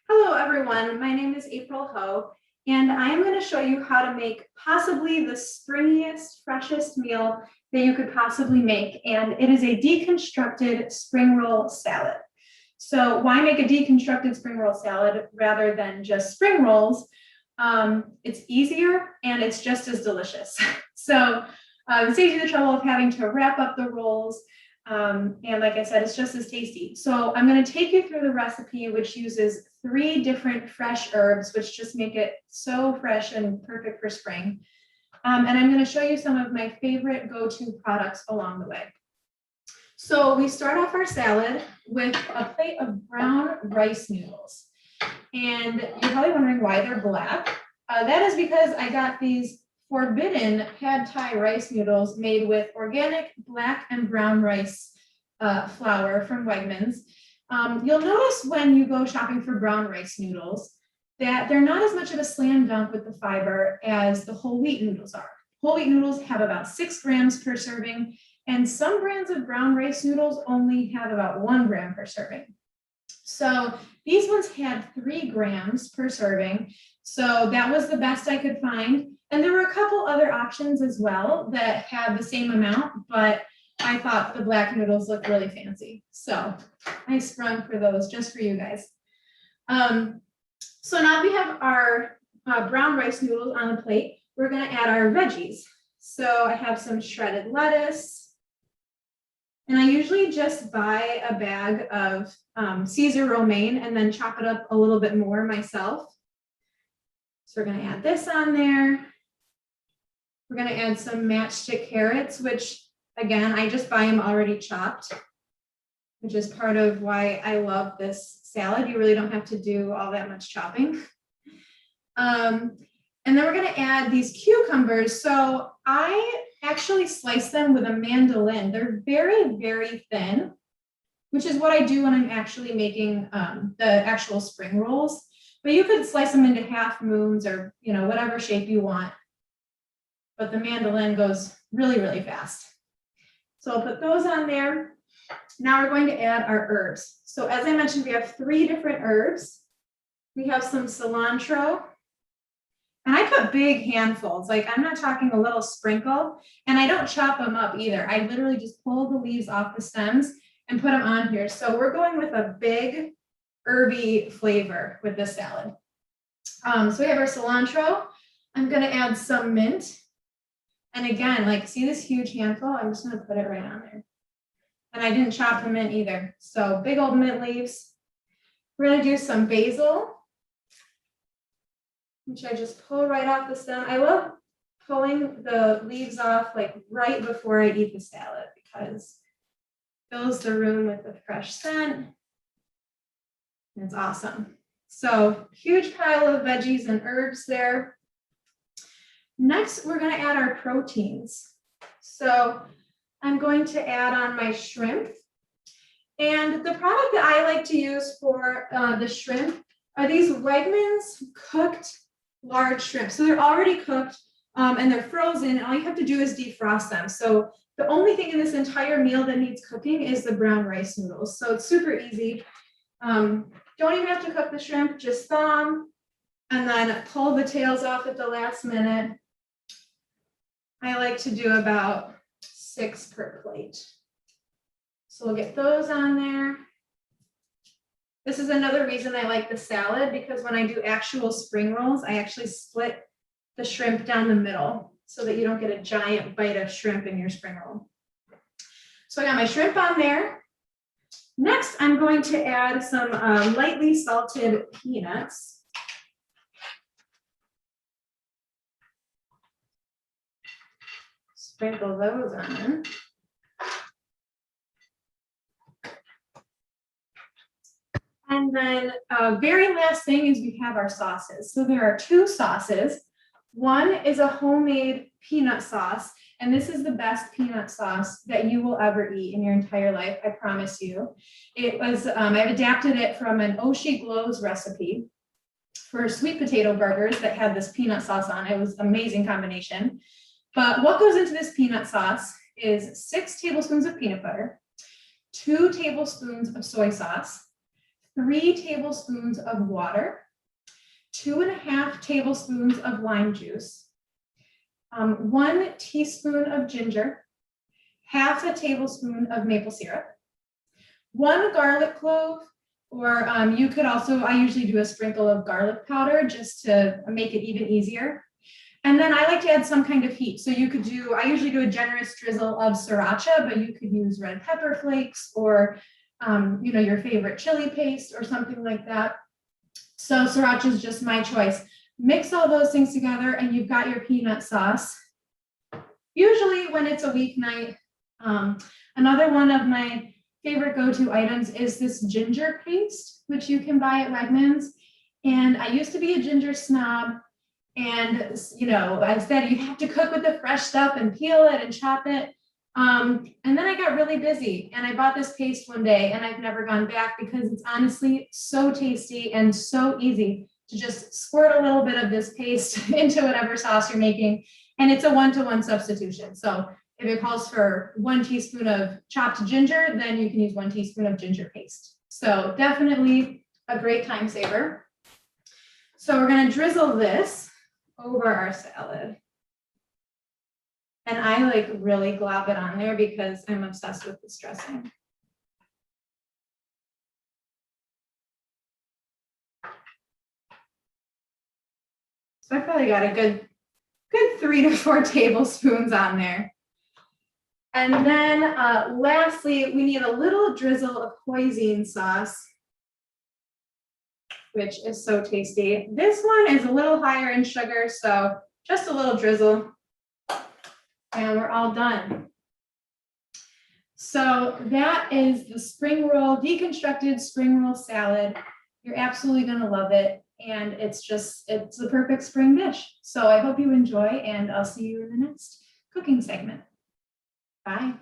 Hello, everyone. My name is April Ho, and I am going to show you how to make possibly the springiest, freshest meal that you could possibly make, and it is a deconstructed spring roll salad. So why make a deconstructed spring roll salad rather than just spring rolls? It's easier and it's just as delicious. So it saves you the trouble of having to wrap up the rolls. And like I said, it's just as tasty. So I'm going to take you through the recipe, which uses 3 different fresh herbs, which just make it so fresh and perfect for spring. And I'm going to show you some of my favorite go-to products along the way. So we start off our salad with a plate of brown rice noodles. And you're probably wondering why they're black. That is because I got these forbidden pad thai rice noodles made with organic black and brown rice flour from Wegmans. You'll notice when you go shopping for brown rice noodles that they're not as much of a slam dunk with the fiber as the whole wheat noodles are. Whole wheat noodles have about 6 grams per serving, and some brands of brown rice noodles only have about 1 gram per serving. So these ones had 3 grams per serving. So that was the best I could find. And there were a couple other options as well that had the same amount, but I thought the black noodles looked really fancy. So I sprung for those just for you guys. So now we have our brown rice noodles on the plate. We're going to add our veggies. So I have some shredded lettuce. And I usually just buy a bag of Caesar romaine and then chop it up a little bit more myself. So we're going to add this on there. We're going to add some matchstick carrots, which again, I just buy them already chopped, which is part of why I love this salad. You really don't have to do all that much chopping. And then we're going to add these cucumbers. So I actually slice them with a mandolin. They're very, very thin, which is what I do when I'm actually making the actual spring rolls. But you could slice them into half moons or, whatever shape you want. But the mandolin goes really, really fast. So I'll put those on there. Now we're going to add our herbs. So as I mentioned, we have 3 different herbs. We have some cilantro. And I put big handfuls, like I'm not talking a little sprinkle, and I don't chop them up either. I literally just pull the leaves off the stems and put them on here. So we're going with a big herby flavor with this salad. So we have our cilantro. I'm going to add some mint. And again, see this huge handful? I'm just going to put it right on there. And I didn't chop the mint either. So big old mint leaves. We're going to do some basil, which I just pull right off the stem. I love pulling the leaves off right before I eat the salad because it fills the room with the fresh scent. And it's awesome. So huge pile of veggies and herbs there. Next, we're going to add our proteins. So I'm going to add on my shrimp. And the product that I like to use for the shrimp are these Wegmans cooked large shrimp. So they're already cooked and they're frozen. All you have to do is defrost them. So the only thing in this entire meal that needs cooking is the brown rice noodles. So it's super easy. Don't even have to cook the shrimp, just thaw them and then pull the tails off at the last minute. I like to do about 6 per plate. So we'll get those on there. This is another reason I like the salad because when I do actual spring rolls, I actually split the shrimp down the middle so that you don't get a giant bite of shrimp in your spring roll. So I got my shrimp on there. Next, I'm going to add some lightly salted peanuts. Sprinkle those on. And then very last thing is we have our sauces. So there are 2 sauces. One is a homemade peanut sauce, and this is the best peanut sauce that you will ever eat in your entire life, I promise you. It was, I've adapted it from an Oshie Glows recipe for sweet potato burgers that had this peanut sauce on it. It was an amazing combination. But what goes into this peanut sauce is 6 tablespoons of peanut butter, 2 tablespoons of soy sauce, 3 tablespoons of water, 2.5 tablespoons of lime juice, 1 teaspoon of ginger, half a tablespoon of maple syrup, 1 garlic clove, or you could also, I usually do a sprinkle of garlic powder just to make it even easier. And then I like to add some kind of heat. So you could do, I usually do a generous drizzle of sriracha, but you could use red pepper flakes or, your favorite chili paste or something like that. So sriracha is just my choice. Mix all those things together and you've got your peanut sauce. Usually when it's a weeknight, another one of my favorite go-to items is this ginger paste, which you can buy at Wegmans. And I used to be a ginger snob. And, I said you have to cook with the fresh stuff and peel it and chop it. And then I got really busy and I bought this paste one day and I've never gone back because it's honestly so tasty and so easy to just squirt a little bit of this paste into whatever sauce you're making. And it's a 1-to-1 substitution. So if it calls for 1 teaspoon of chopped ginger, then you can use 1 teaspoon of ginger paste. So definitely a great time saver. So we're going to drizzle this over our salad. And I really glob it on there because I'm obsessed with this dressing. So I probably got a good 3 to 4 tablespoons on there. And then lastly, we need a little drizzle of hoisin sauce, which is so tasty. This one is a little higher in sugar, so just a little drizzle, and we're all done. So that is the spring roll, deconstructed spring roll salad. You're absolutely gonna love it, and it's the perfect spring dish. So I hope you enjoy, and I'll see you in the next cooking segment. Bye.